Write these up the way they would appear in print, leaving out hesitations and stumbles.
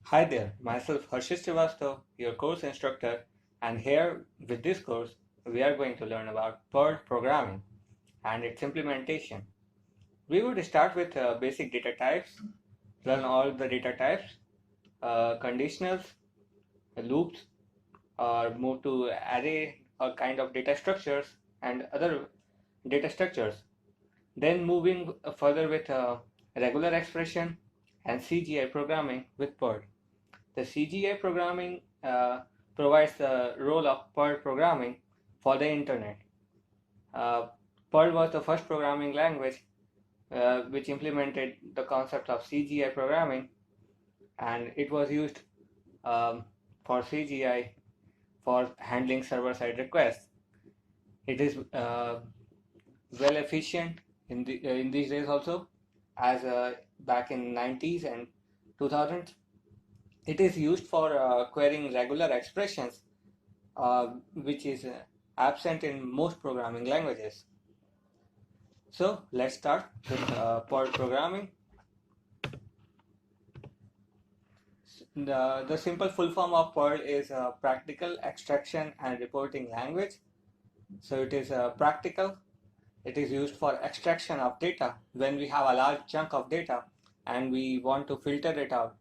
Hi there, myself Harshit Srivastav, your course instructor, and here with this course we are going to learn about Perl programming and its implementation. We would start with basic data types, learn all the data types, conditionals, loops, or move to array or kind of data structures and other data structures. Then moving further with regular expression and CGI programming with Perl. The CGI programming provides the role of Perl programming for the internet. Perl was the first programming language which implemented the concept of CGI programming, and it was used for CGI for handling server-side requests. It is well efficient in these days also, as back in 90s and 2000s. It is used for querying regular expressions, which is absent in most programming languages. So let's start with Perl programming. The simple full form of Perl is Practical Extraction and Reporting Language. So it is practical. It is used for extraction of data when we have a large chunk of data and we want to filter it out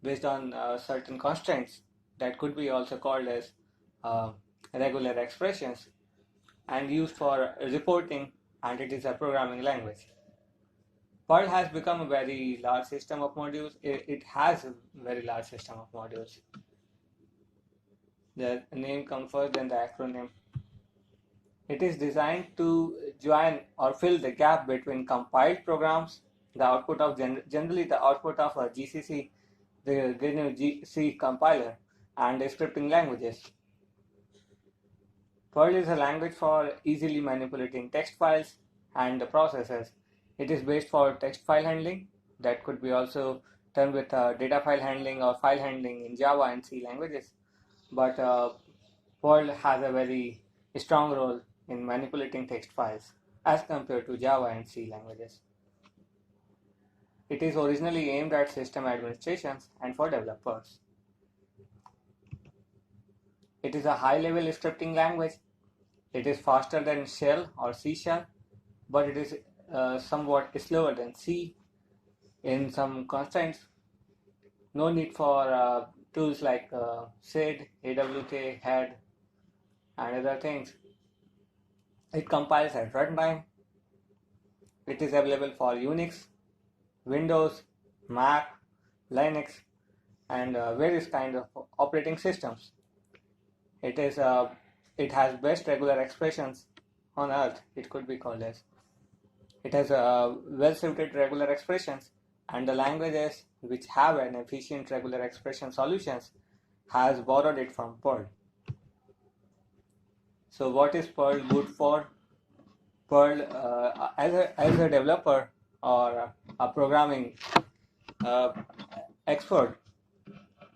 based on certain constraints that could be also called as regular expressions, and used for reporting, and it is a programming language. Perl has become a very large system of modules. It has a very large system of modules. The name comes first, then the acronym. It is designed to join or fill the gap between compiled programs, the output of generally the output of a GCC, the GNU C compiler, and scripting languages. Perl is a language for easily manipulating text files and the processes. It is based for text file handling, that could be also done with data file handling or file handling in Java and C languages. But Perl has a very strong role in manipulating text files as compared to Java and C languages. It is originally aimed at system administrations and for developers. It is a high-level scripting language. It is faster than Shell or C Shell, but it is somewhat slower than C in some constraints. No need for tools like SID, AWK, HEAD, and other things. It compiles at runtime. It is available for Unix, Windows, Mac, Linux, and various kinds of operating systems. It has best regular expressions on earth, it could be called as. It has well-suited regular expressions, and the languages which have an efficient regular expression solutions has borrowed it from Perl. So what is Perl good for? Perl, as a developer or a programming expert,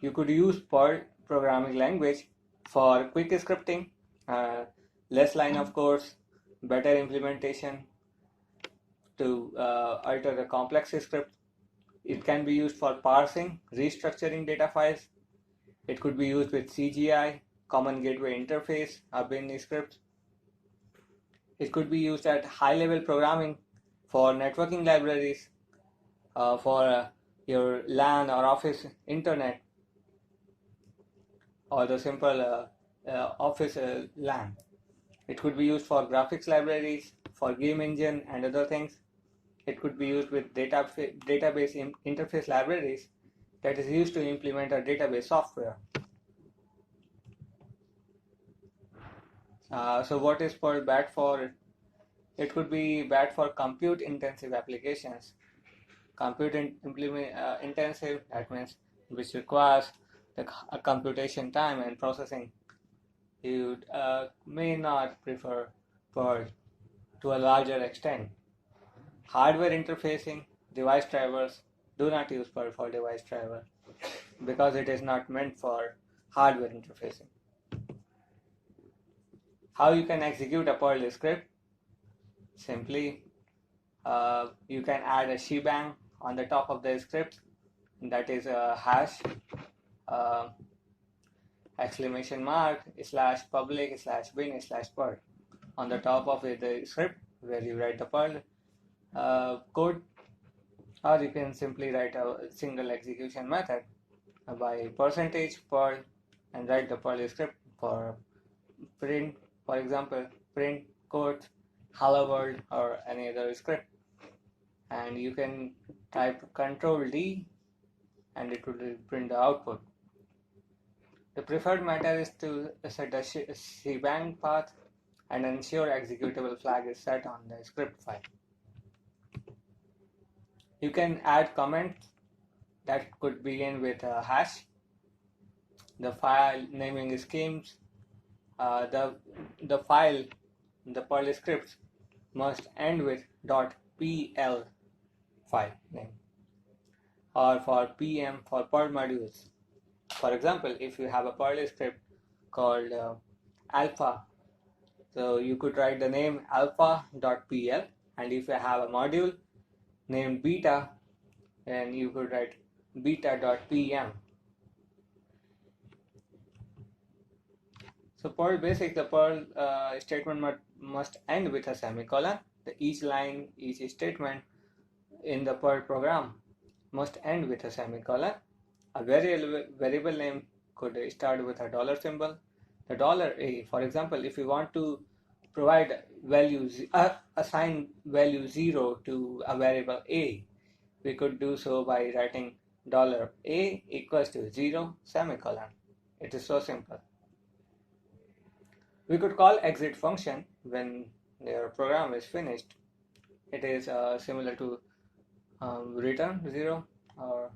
you could use Perl programming language for quick scripting, less line of codes, better implementation to alter the complex script. It can be used for parsing, restructuring data files. It could be used with CGI, Common Gateway Interface, or bin scripts. It could be used at high-level programming for networking libraries, for your LAN or office internet, or the simple office LAN. It could be used for graphics libraries, for game engine and other things. It could be used with database interface libraries that is used to implement a database software. So what is Perl bad for? It could be bad for compute intensive applications. Compute intensive, that means which requires the computation time and processing. You may not prefer Perl to a larger extent. Hardware interfacing, device drivers, do not use Perl for device driver because it is not meant for hardware interfacing. How you can execute a Perl script? Simply, you can add a shebang on the top of the script, that is a hash, exclamation mark slash public slash bin slash Perl. On the top of it, the script where you write the Perl code, or you can simply write a single execution method by %Perl and write the Perl script for print, for example, print quotes, hello world, or any other script. And you can type Control D and it will print the output. The preferred method is to set a shebang path and ensure executable flag is set on the script file. You can add comments that could begin with a hash. The file naming schemes, the file, the Perl scripts must end with .pl file name, or for PM for Perl modules. For example, if you have a Perl script called alpha, so you could write the name alpha.pl, and if you have a module named beta, then you could write beta.pm. So Perl basic, the Perl statement must end with a semicolon. Each line, each statement in the Perl program must end with a semicolon. A variable name could start with a dollar symbol. The $A, for example, if you want to provide values, assign value 0 to a variable A, we could do so by writing $A equals to 0 semicolon. It is so simple. We could call exit function when your program is finished. It is similar to return 0, or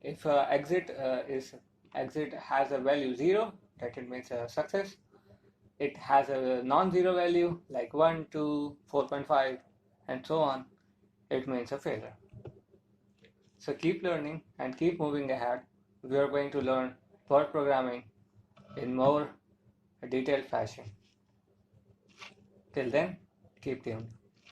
if exit has a value 0, that it means a success. It has a non-zero value like 1, 2, 4.5 and so on, it means a failure. So keep learning and keep moving ahead. We are going to learn Perl programming in more detailed fashion. Till then, keep tuned.